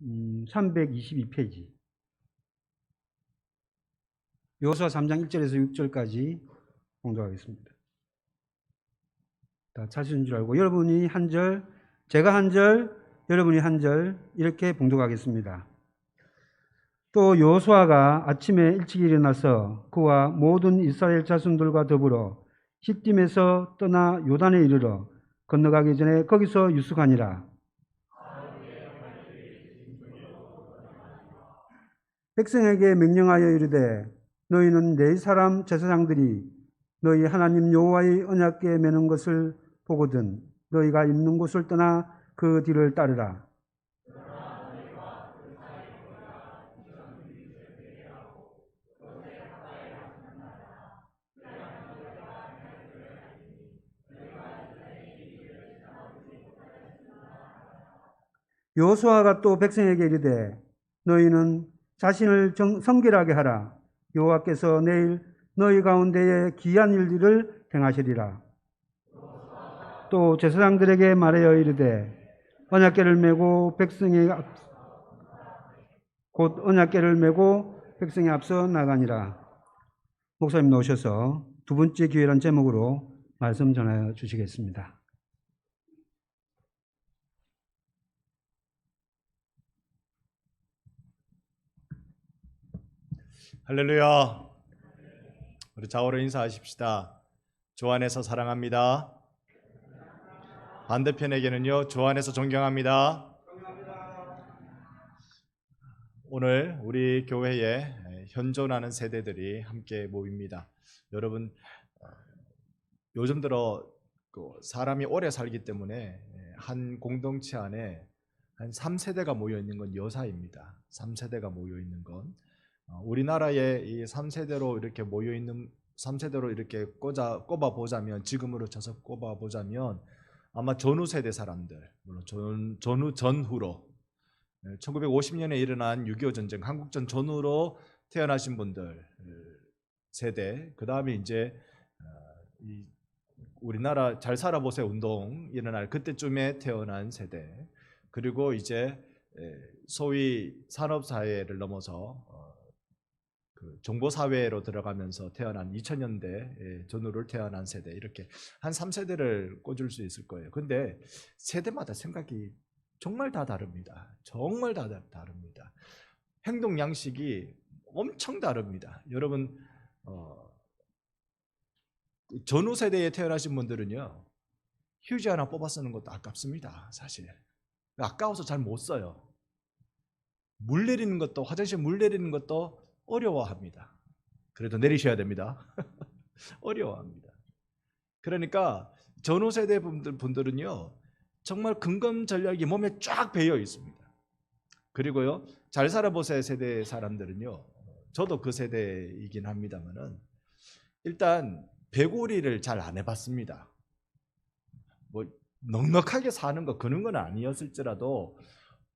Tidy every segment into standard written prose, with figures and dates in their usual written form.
322페이지. 여호수아 3장 1절에서 6절까지 봉독하겠습니다. 다 찾으신 줄 알고 여러분이 한 절, 제가 한 절, 여러분이 한 절 이렇게 봉독하겠습니다. 또 여호수아가 아침에 일찍 일어나서 그와 모든 이스라엘 자손들과 더불어 시딤에서 떠나 요단에 이르러 건너가기 전에 거기서 유숙하니라. 백성에게 명령하여 이르되 너희는 네 사람 제사장들이 너희 하나님 여호와의 언약궤에 매는 것을 보거든 너희가 있는 곳을 떠나 그 뒤를 따르라. 여호수아가 또 백성에게 이르되 너희는 자신을 성결하게 하라. 여호와께서 내일 너희 가운데에 귀한 일들을 행하시리라. 또 제사장들에게 말하여 이르되 언약궤를 메고 곧 언약궤를 메고 백성에 앞서 나가니라. 목사님 나오셔서 두 번째 기회란 제목으로 말씀 전하여 주시겠습니다. 할렐루야. 우리 좌우로 인사하십시다. 주 안에서 사랑합니다. 반대편에게는요, 주 안에서 존경합니다. 오늘 우리 교회에 현존하는 세대들이 함께 모입니다. 여러분, 요즘 들어 사람이 오래 살기 때문에 한 공동체 안에 한 3세대가 모여 있는 건 여사입니다. 3세대가 모여 있는 건 우리나라에 이 3세대로 이렇게 모여 있는 3세대로 이렇게 꼽아 보자면, 지금으로 쳐서 꼽아 보자면 아마 전후 세대 사람들, 물론 전후 전후로 1950년에 일어난 6.25 전쟁, 한국전 전후로 태어나신 분들 세대, 그 다음에 이제 이 우리나라 잘 살아보세요 운동 일어날 그때쯤에 태어난 세대, 그리고 이제 소위 산업사회를 넘어서 그 정보사회로 들어가면서 태어난 2000년대 전후를 태어난 세대, 이렇게 한 3세대를 꽂을 수 있을 거예요. 근데 세대마다 생각이 정말 다 다릅니다. 정말 다 다릅니다. 행동 양식이 엄청 다릅니다. 여러분, 전후 세대에 태어나신 분들은요, 휴지 하나 뽑아 쓰는 것도 아깝습니다. 사실 아까워서 잘 못 써요. 물 내리는 것도, 화장실 물 내리는 것도 어려워합니다. 그래도 내리셔야 됩니다. 어려워합니다. 그러니까 전후 세대 분들은요, 정말 근검 전략이 몸에 쫙 배어 있습니다. 그리고요, 잘 살아보세요 세대 사람들은요, 저도 그 세대이긴 합니다만은 일단 배고리를 잘 안 해봤습니다. 뭐 넉넉하게 사는 거 그런 건 아니었을지라도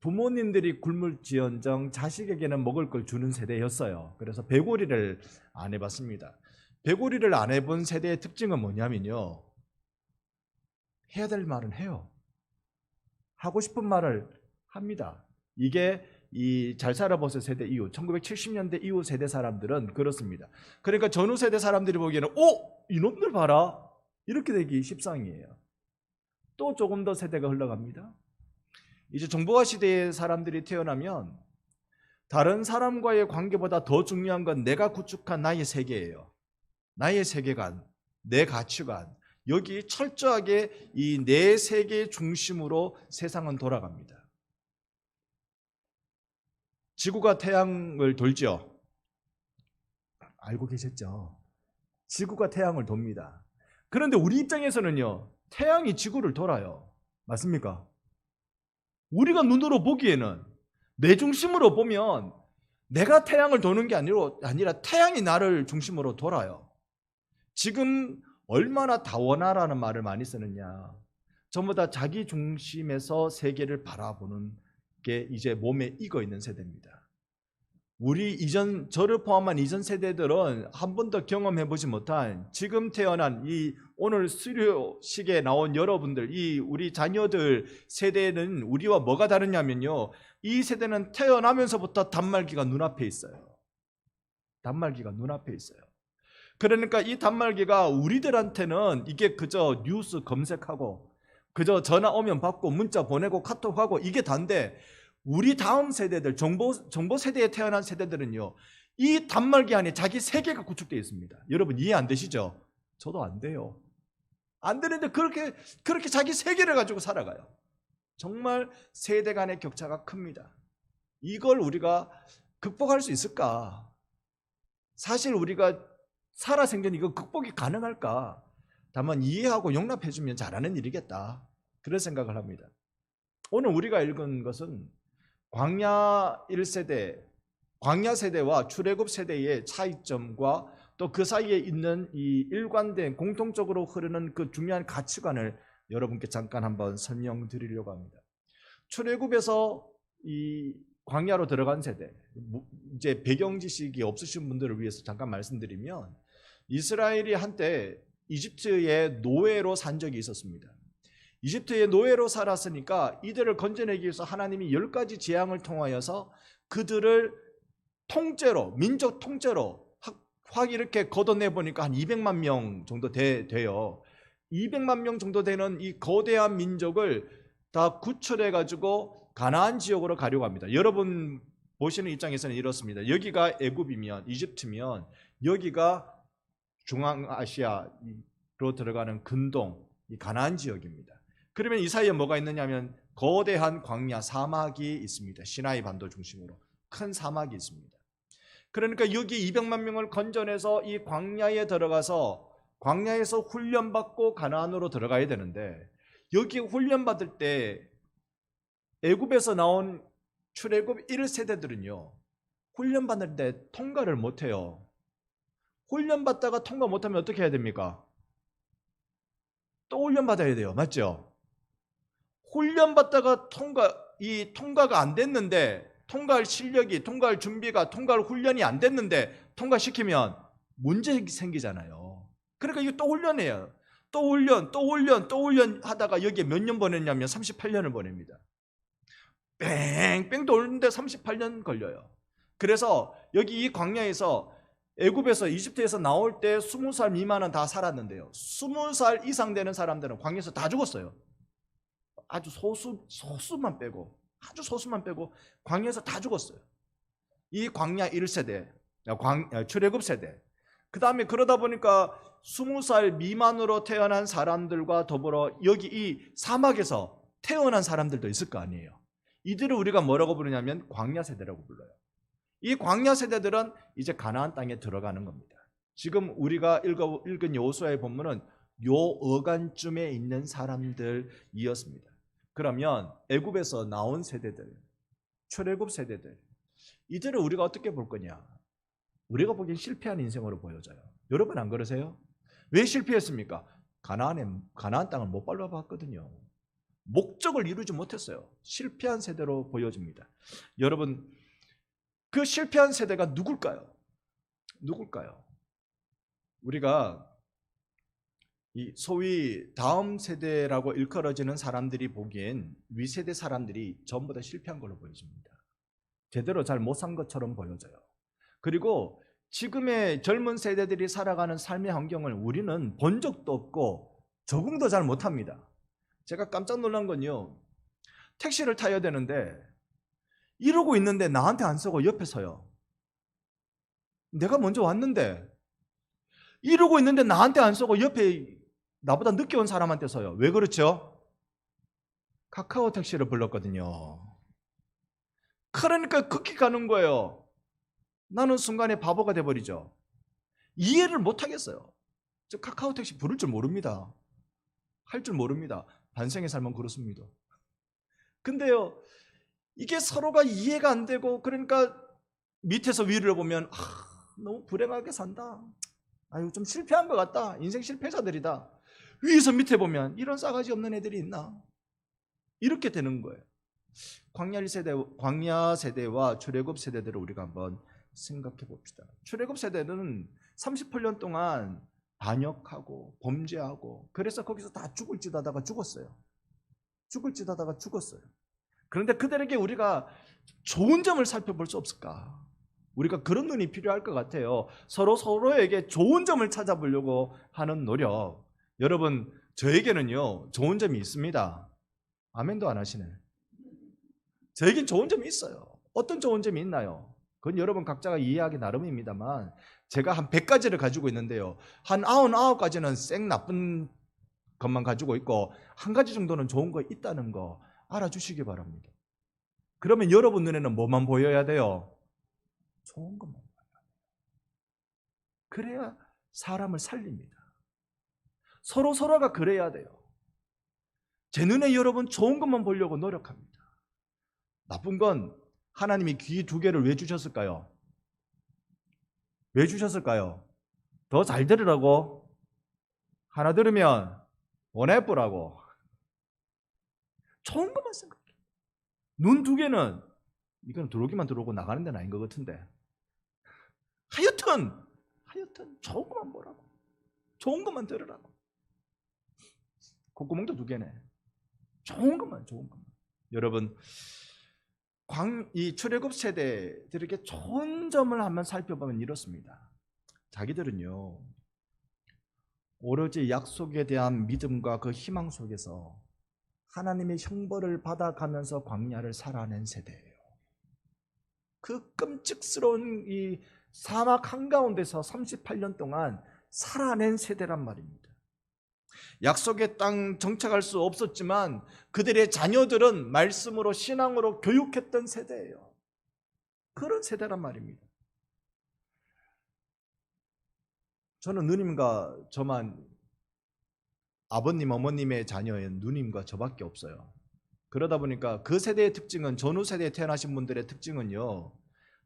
부모님들이 굶을지언정 자식에게는 먹을 걸 주는 세대였어요. 그래서 배고리를 안 해봤습니다. 배고리를 안 해본 세대의 특징은 뭐냐면요, 해야 될 말은 해요. 하고 싶은 말을 합니다. 이게 이 잘 살아보세요 세대 이후 1970년대 이후 세대 사람들은 그렇습니다. 그러니까 전후 세대 사람들이 보기에는 이놈들 봐라, 이렇게 되기 십상이에요. 또 조금 더 세대가 흘러갑니다. 이제 정보화 시대의 사람들이 태어나면 다른 사람과의 관계보다 더 중요한 건 내가 구축한 나의 세계예요. 나의 세계관, 내 가치관, 여기 철저하게 이 내 세계 중심으로 세상은 돌아갑니다. 지구가 태양을 돌죠. 알고 계셨죠? 지구가 태양을 돕니다. 그런데 우리 입장에서는요, 태양이 지구를 돌아요. 맞습니까? 우리가 눈으로 보기에는, 내 중심으로 보면 내가 태양을 도는 게 아니라 태양이 나를 중심으로 돌아요. 지금 얼마나 다원화라는 말을 많이 쓰느냐. 전부 다 자기 중심에서 세계를 바라보는 게 이제 몸에 익어 있는 세대입니다. 우리 이전 저를 포함한 이전 세대들은 한 번도 경험해 보지 못한 지금 태어난 이 오늘 수료식에 나온 여러분들, 이 우리 자녀들 세대는 우리와 뭐가 다르냐면요, 이 세대는 태어나면서부터 단말기가 눈앞에 있어요. 단말기가 눈앞에 있어요. 그러니까 이 단말기가 우리들한테는 이게 그저 뉴스 검색하고 그저 전화 오면 받고 문자 보내고 카톡하고 이게 다인데, 우리 다음 세대들, 정보 세대에 태어난 세대들은요, 이 단말기 안에 자기 세계가 구축되어 있습니다. 여러분 이해 안 되시죠? 저도 안 돼요. 안 되는데 그렇게 자기 세계를 가지고 살아가요. 정말 세대 간의 격차가 큽니다. 이걸 우리가 극복할 수 있을까? 사실 우리가 살아 생전 이거 극복이 가능할까? 다만 이해하고 용납해주면 잘하는 일이겠다, 그런 생각을 합니다. 오늘 우리가 읽은 것은 광야 1세대, 광야 세대와 출애굽 세대의 차이점과 또 그 사이에 있는 이 일관된 공통적으로 흐르는 그 중요한 가치관을 여러분께 잠깐 한번 설명드리려고 합니다. 출애굽에서 이 광야로 들어간 세대, 이제 배경 지식이 없으신 분들을 위해서 잠깐 말씀드리면, 이스라엘이 한때 이집트의 노예로 산 적이 있었습니다. 이집트의 노예로 살았으니까 이들을 건져내기 위해서 하나님이 10가지 재앙을 통하여서 그들을 통째로, 민족 통째로 확 이렇게 걷어내 보니까 한 200만 명 정도 돼요. 200만 명 정도 되는 이 거대한 민족을 다 구출해 가지고 가나안 지역으로 가려고 합니다. 여러분 보시는 입장에서는 이렇습니다. 여기가 애굽이면, 이집트면 여기가 중앙아시아로 들어가는 근동, 이 가나안 지역입니다. 그러면 이 사이에 뭐가 있느냐면 거대한 광야, 사막이 있습니다. 시나이 반도 중심으로 큰 사막이 있습니다. 그러니까 여기 200만 명을 건져내서 이 광야에 들어가서 광야에서 훈련받고 가나안으로 들어가야 되는데, 여기 훈련받을 때 애굽에서 나온 출애굽 1세대들은요 훈련받는데 통과를 못해요. 훈련받다가 통과 못하면 어떻게 해야 됩니까? 또 훈련받아야 돼요. 맞죠? 훈련받다가 통과가 안 됐는데, 통과할 실력이, 통과할 준비가, 통과할 훈련이 안 됐는데 통과시키면 문제 생기잖아요. 그러니까 이거 또 훈련해요. 또 훈련 하다가 여기에 몇 년 보냈냐면 38년을 보냅니다. 뺑뺑 돌는데 38년 걸려요. 그래서 여기 이 광야에서, 애굽에서, 이집트에서 나올 때 20살 미만은 다 살았는데요, 20살 이상 되는 사람들은 광야에서 다 죽었어요. 아주 소수만 빼고, 아주 소수만 빼고 광야에서 다 죽었어요. 이 광야 1세대, 출애굽 세대. 그 다음에 그러다 보니까 20살 미만으로 태어난 사람들과 더불어 여기 이 사막에서 태어난 사람들도 있을 거 아니에요. 이들을 우리가 뭐라고 부르냐면 광야 세대라고 불러요. 이 광야 세대들은 이제 가나안 땅에 들어가는 겁니다. 지금 우리가 읽은 여호수아의 본문은 요 어간쯤에 있는 사람들이었습니다. 그러면 애굽에서 나온 세대들, 출애굽 세대들, 이들을 우리가 어떻게 볼 거냐? 우리가 보기엔 실패한 인생으로 보여져요. 여러분 안 그러세요? 왜 실패했습니까? 가나안 땅을 못 밟아봤거든요. 목적을 이루지 못했어요. 실패한 세대로 보여집니다. 여러분, 그 실패한 세대가 누굴까요? 우리가 이 소위 다음 세대라고 일컬어지는 사람들이 보기엔 위세대 사람들이 전부 다 실패한 걸로 보여집니다. 제대로 잘 못 산 것처럼 보여져요. 그리고 지금의 젊은 세대들이 살아가는 삶의 환경을 우리는 본 적도 없고 적응도 잘 못합니다. 제가 깜짝 놀란 건요, 택시를 타야 되는데 이러고 있는데 나한테 안 쓰고 옆에 서요. 내가 먼저 왔는데 이러고 있는데 나한테 안 쓰고 옆에 나보다 늦게 온 사람한테 서요. 왜 그렇죠? 카카오 택시를 불렀거든요. 그러니까 극히 가는 거예요. 나는 순간에 바보가 돼버리죠. 이해를 못하겠어요. 저 카카오 택시 부를 줄 모릅니다. 할 줄 모릅니다. 반생의 삶은 그렇습니다. 근데요, 이게 서로가 이해가 안 되고, 그러니까 밑에서 위를 보면 너무 불행하게 산다, 아유 좀 실패한 것 같다, 인생 실패자들이다. 위에서 밑에 보면 이런 싸가지 없는 애들이 있나? 이렇게 되는 거예요. 광야 세대와 출애굽 세대들을 우리가 한번 생각해 봅시다. 출애굽 세대는 38년 동안 반역하고 범죄하고 그래서 거기서 다 죽을 짓 하다가 죽었어요. 죽을 짓 하다가 죽었어요. 그런데 그들에게 우리가 좋은 점을 살펴볼 수 없을까? 우리가 그런 눈이 필요할 것 같아요. 서로에게 좋은 점을 찾아보려고 하는 노력. 여러분, 저에게는요 좋은 점이 있습니다. 아멘도 안 하시네. 저에겐 좋은 점이 있어요. 어떤 좋은 점이 있나요? 그건 여러분 각자가 이해하기 나름입니다만 제가 한 100가지를 가지고 있는데요, 한 99가지는 쌩 나쁜 것만 가지고 있고 한 가지 정도는 좋은 거 있다는 거 알아주시기 바랍니다. 그러면 여러분 눈에는 뭐만 보여야 돼요? 좋은 것만 보여야 돼요. 그래야 사람을 살립니다. 서로가 그래야 돼요. 제 눈에 여러분 좋은 것만 보려고 노력합니다. 나쁜 건 하나님이 귀 2개를 왜 주셨을까요? 왜 주셨을까요? 더 잘 들으라고? 하나 들으면 원해보라고. 좋은 것만 생각해. 눈 2개는 이건 들어오기만 들어오고 나가는 데는 아닌 것 같은데 하여튼 좋은 것만 보라고. 좋은 것만 들으라고. 콧구멍도 2개네. 좋은 것만. 여러분, 이 출애굽 세대들에게 좋은 점을 한번 살펴보면 이렇습니다. 자기들은요 오로지 약속에 대한 믿음과 그 희망 속에서 하나님의 형벌을 받아가면서 광야를 살아낸 세대예요. 그 끔찍스러운 이 사막 한가운데서 38년 동안 살아낸 세대란 말입니다. 약속의 땅 정착할 수 없었지만 그들의 자녀들은 말씀으로 신앙으로 교육했던 세대예요. 그런 세대란 말입니다. 저는 누님과 저만 아버님 어머님의 자녀인 누님과 저밖에 없어요. 그러다 보니까 그 세대의 특징은, 전후 세대에 태어나신 분들의 특징은요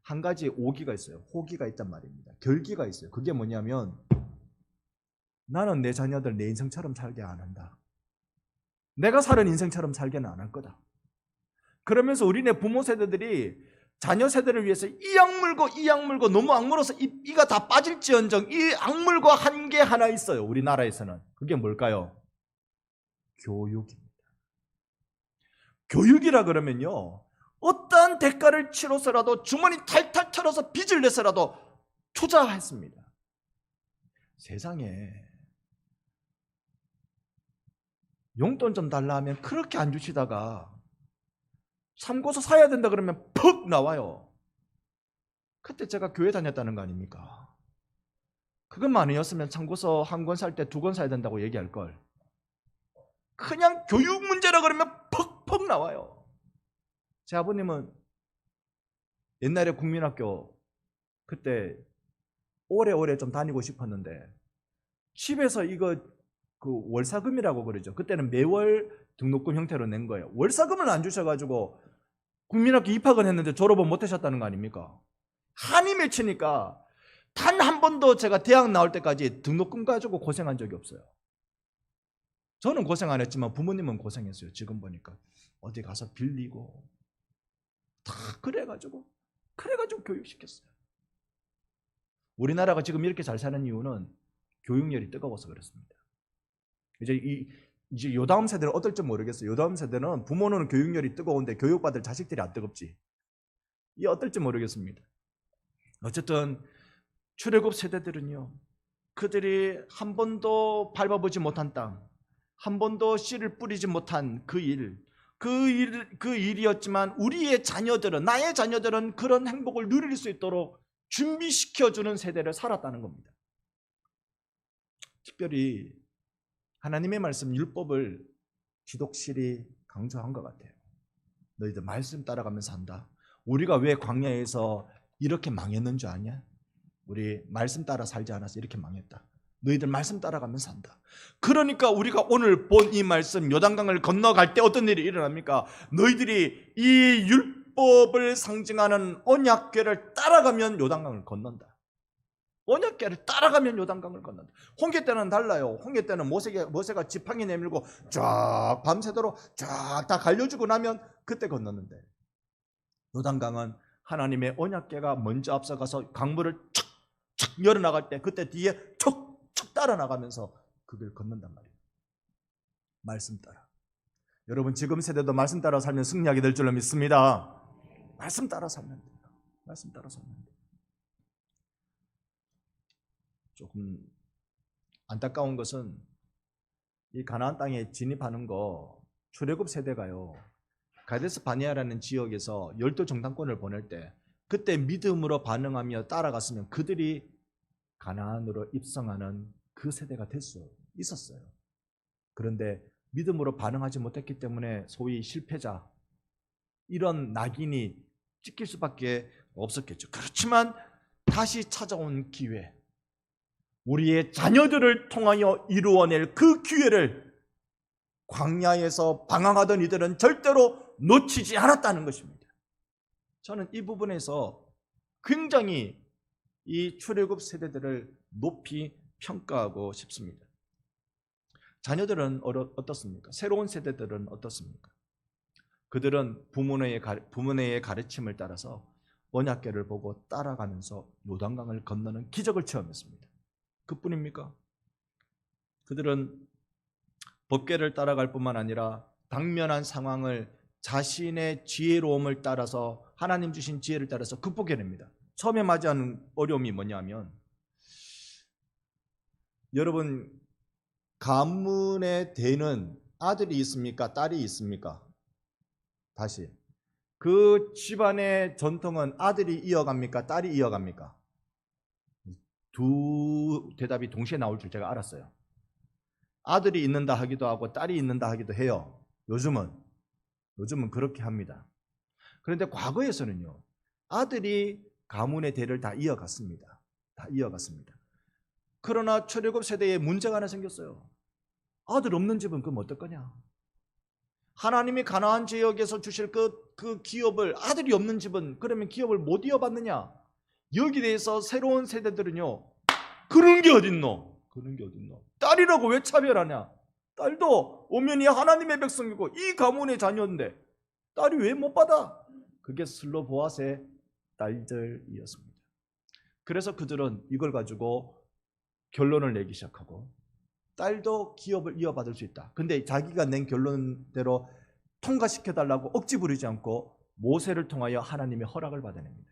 한 가지 오기가 있어요. 호기가 있단 말입니다. 결기가 있어요. 그게 뭐냐면 나는 내 자녀들 내 인생처럼 살게 안 한다. 내가 사는 인생처럼 살게는 안 할 거다. 그러면서 우리네 부모 세대들이 자녀 세대를 위해서 이 악물고 너무 악물어서 이가 다 빠질지언정 이 악물고 한 게 하나 있어요. 우리나라에서는. 그게 뭘까요? 교육입니다. 교육이라 그러면요 어떠한 대가를 치러서라도 주머니 탈탈 털어서 빚을 내서라도 투자했습니다. 세상에 용돈 좀 달라 하면 그렇게 안 주시다가 참고서 사야 된다 그러면 퍽 나와요. 그때 제가 교회 다녔다는 거 아닙니까? 그것만 아니었으면 참고서 한 권 살 때 2권 사야 된다고 얘기할 걸. 그냥 교육 문제라 그러면 퍽퍽 나와요. 제 아버님은 옛날에 국민학교 그때 오래오래 좀 다니고 싶었는데 집에서 이거 그 월사금이라고 그러죠. 그때는 매월 등록금 형태로 낸 거예요. 월사금을 안 주셔가지고 국민학교 입학은 했는데 졸업은 못 하셨다는 거 아닙니까? 한이 맺히니까 단 한 번도 제가 대학 나올 때까지 등록금 가지고 고생한 적이 없어요. 저는 고생 안 했지만 부모님은 고생했어요. 지금 보니까 어디 가서 빌리고 다 그래가지고 교육시켰어요. 우리나라가 지금 이렇게 잘 사는 이유는 교육열이 뜨거워서 그렇습니다. 이제 요다음 세대는 어떨지 모르겠어요. 요다음 세대는 부모는 교육열이 뜨거운데 교육받을 자식들이 안 뜨겁지. 이게 어떨지 모르겠습니다. 어쨌든 출애굽 세대들은요 그들이 한 번도 밟아보지 못한 땅, 한 번도 씨를 뿌리지 못한 그 일이었지만 우리의 자녀들은, 나의 자녀들은 그런 행복을 누릴 수 있도록 준비시켜주는 세대를 살았다는 겁니다. 특별히 하나님의 말씀 율법을 지독실히 강조한 것 같아요. 너희들 말씀 따라가면서 산다. 우리가 왜 광야에서 이렇게 망했는 줄 아냐? 우리 말씀 따라 살지 않아서 이렇게 망했다. 너희들 말씀 따라가면서 산다. 그러니까 우리가 오늘 본 이 말씀 요단강을 건너갈 때 어떤 일이 일어납니까? 너희들이 이 율법을 상징하는 언약궤를 따라가면 요단강을 건넌다. 언약궤를 따라가면 요단강을 건넌다. 홍해 때는 달라요. 홍해 때는 모세가 지팡이 내밀고 쫙 밤새도록 쫙 다 갈려주고 나면 그때 건넜는데 요단강은 하나님의 언약궤가 먼저 앞서가서 강물을 척척 열어나갈 때 그때 뒤에 척척 따라 나가면서 그 길을 걷는단 말이에요. 말씀 따라. 여러분 지금 세대도 말씀 따라 살면 승리하게 될 줄로 믿습니다. 말씀 따라 살면 돼요. 말씀 따라 살면 돼요. 조금 안타까운 것은 이 가나안 땅에 진입하는 거 출애굽 세대가요. 가데스 바네아라는 지역에서 12 정탐꾼을 보낼 때 그때 믿음으로 반응하며 따라갔으면 그들이 가나안으로 입성하는 그 세대가 될 수 있었어요. 그런데 믿음으로 반응하지 못했기 때문에 소위 실패자, 이런 낙인이 찍힐 수밖에 없었겠죠. 그렇지만 다시 찾아온 기회, 우리의 자녀들을 통하여 이루어낼 그 기회를 광야에서 방황하던 이들은 절대로 놓치지 않았다는 것입니다. 저는 이 부분에서 굉장히 이 출애굽 세대들을 높이 평가하고 싶습니다. 자녀들은 어떻습니까? 새로운 세대들은 어떻습니까? 그들은 부모의 가르침을 따라서 언약궤를 보고 따라가면서 요단강을 건너는 기적을 체험했습니다. 그뿐입니까? 그들은 법궤를 따라갈 뿐만 아니라 당면한 상황을 자신의 지혜로움을 따라서 하나님 주신 지혜를 따라서 극복해냅니다. 처음에 맞이하는 어려움이 뭐냐면, 여러분 가문에 되는 아들이 있습니까? 딸이 있습니까? 다시, 그 집안의 전통은 아들이 이어갑니까? 딸이 이어갑니까? 두 대답이 동시에 나올 줄 제가 알았어요. 아들이 있는다 하기도 하고 딸이 있는다 하기도 해요. 요즘은 그렇게 합니다. 그런데 과거에서는요, 아들이 가문의 대를 다 이어갔습니다. 그러나 출애굽 세대에 문제가 하나 생겼어요. 아들 없는 집은 그럼 어떨 거냐? 하나님이 가나안 지역에서 주실 그 기업을, 아들이 없는 집은 그러면 기업을 못 이어받느냐? 여기에 대해서 새로운 세대들은요, 그런 게 어딨노? 딸이라고 왜 차별하냐? 딸도 엄연히 하나님의 백성이고 이 가문의 자녀인데 딸이 왜 못 받아? 그게 슬로보아스의 딸들이었습니다. 그래서 그들은 이걸 가지고 결론을 내기 시작하고, 딸도 기업을 이어받을 수 있다. 근데 자기가 낸 결론대로 통과시켜달라고 억지 부리지 않고 모세를 통하여 하나님의 허락을 받아냅니다.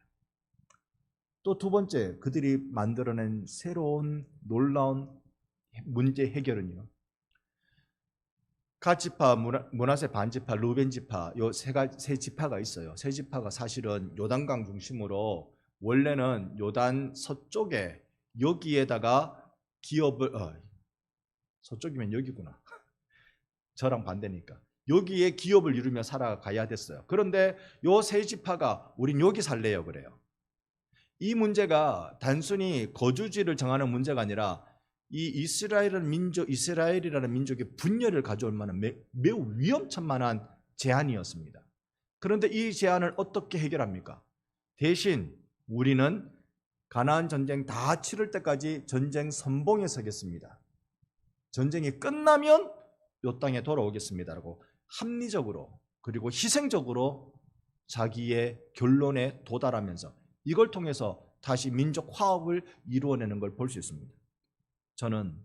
또 두 번째, 그들이 만들어낸 새로운 놀라운 문제 해결은요, 갓지파, 므낫세 반지파, 루벤 지파, 요 세 지파가 있어요. 세 지파가 사실은 요단강 중심으로 원래는 요단 서쪽에 여기에다가 기업을, 서쪽이면 여기구나. 저랑 반대니까. 여기에 기업을 이루며 살아가야 됐어요. 그런데 요 세 지파가 우린 여기 살래요 그래요. 이 문제가 단순히 거주지를 정하는 문제가 아니라 이 이스라엘이라는 민족의 분열을 가져올 만한 매우 위험천만한 제안이었습니다. 그런데 이 제안을 어떻게 해결합니까? 대신 우리는 가나안 전쟁 다 치를 때까지 전쟁 선봉에 서겠습니다. 전쟁이 끝나면 이 땅에 돌아오겠습니다라고 합리적으로 그리고 희생적으로 자기의 결론에 도달하면서 이걸 통해서 다시 민족 화합을 이루어내는 걸 볼 수 있습니다. 저는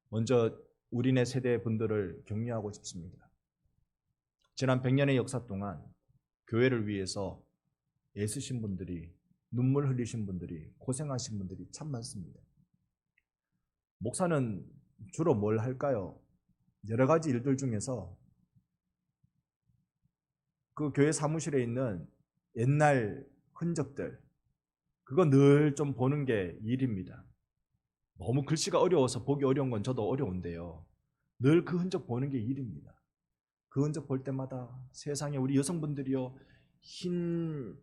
먼저 우리네 세대 분들을 격려하고 싶습니다. 지난 100년의 역사 동안 교회를 위해서 애쓰신 분들이, 눈물 흘리신 분들이, 고생하신 분들이 참 많습니다. 목사는 주로 뭘 할까요? 여러 가지 일들 중에서 그 교회 사무실에 있는 옛날 흔적들, 그거 늘 좀 보는 게 일입니다. 너무 글씨가 어려워서 보기 어려운 건 저도 어려운데요. 늘 그 흔적 보는 게 일입니다. 그 흔적 볼 때마다 세상에 우리 여성분들이요, 흰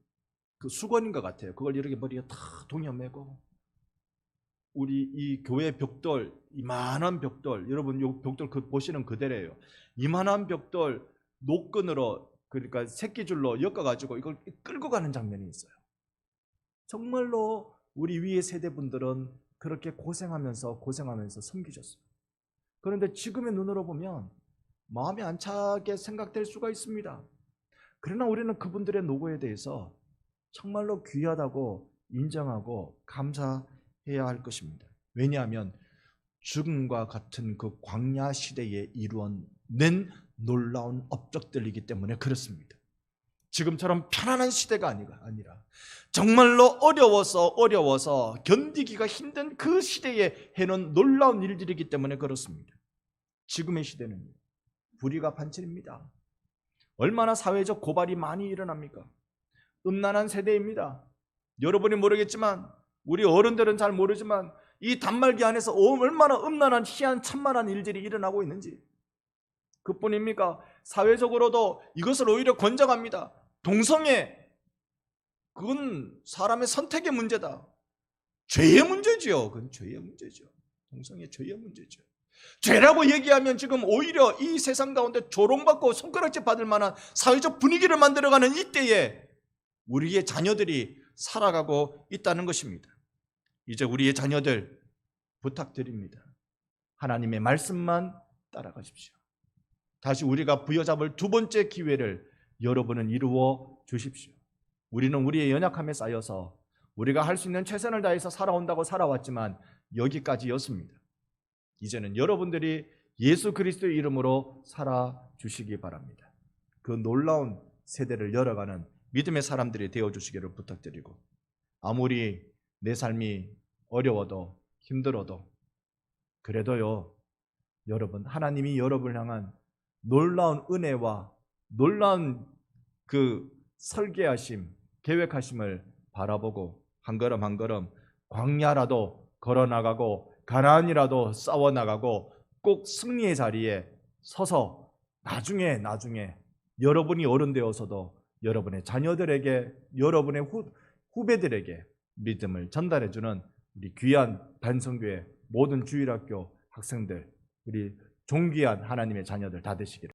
그 수건인 것 같아요. 그걸 이렇게 머리에 다 동여매고, 우리 이 교회 벽돌, 이만한 벽돌, 여러분 요 벽돌 그 보시는 그대로예요. 이만한 벽돌 노끈으로, 그러니까 새끼줄로 엮어가지고 이걸 끌고 가는 장면이 있어요. 정말로 우리 위의 세대분들은 그렇게 고생하면서 섬기셨어요. 그런데 지금의 눈으로 보면 마음이 안 차게 생각될 수가 있습니다. 그러나 우리는 그분들의 노고에 대해서 정말로 귀하다고 인정하고 감사해야 할 것입니다. 왜냐하면 죽음과 같은 그 광야 시대에 이루어낸 놀라운 업적들이기 때문에 그렇습니다. 지금처럼 편안한 시대가 아니라 정말로 어려워서 견디기가 힘든 그 시대에 해놓은 놀라운 일들이기 때문에 그렇습니다. 지금의 시대는 불의가 반칠입니다. 얼마나 사회적 고발이 많이 일어납니까? 음란한 세대입니다. 여러분이 모르겠지만 우리 어른들은 잘 모르지만 이 단말기 안에서 얼마나 음란한 희한찬란한 일들이 일어나고 있는지. 그뿐입니까? 사회적으로도 이것을 오히려 권장합니다. 동성애, 그건 사람의 선택의 문제다. 죄의 문제지요. 그건 죄의 문제죠. 동성애 죄의 문제죠. 죄라고 얘기하면 지금 오히려 이 세상 가운데 조롱받고 손가락질 받을 만한 사회적 분위기를 만들어가는 이때에 우리의 자녀들이 살아가고 있다는 것입니다. 이제 우리의 자녀들 부탁드립니다. 하나님의 말씀만 따라가십시오. 다시 우리가 부여잡을 두 번째 기회를 여러분은 이루어 주십시오. 우리는 우리의 연약함에 쌓여서 우리가 할 수 있는 최선을 다해서 살아온다고 살아왔지만 여기까지였습니다. 이제는 여러분들이 예수 그리스도의 이름으로 살아주시기 바랍니다. 그 놀라운 세대를 열어가는 믿음의 사람들이 되어주시기를 부탁드리고, 아무리 내 삶이 어려워도 힘들어도 그래도요, 여러분, 하나님이 여러분을 향한 놀라운 은혜와 놀라운 그 설계하심, 계획하심을 바라보고 한 걸음 한 걸음 광야라도 걸어나가고 가나안이라도 싸워나가고 꼭 승리의 자리에 서서 나중에 여러분이 어른 되어서도 여러분의 자녀들에게, 여러분의 후배들에게 믿음을 전달해주는 우리 귀한 반성교회 모든 주일학교 학생들, 우리 존귀한 하나님의 자녀들 다 되시기를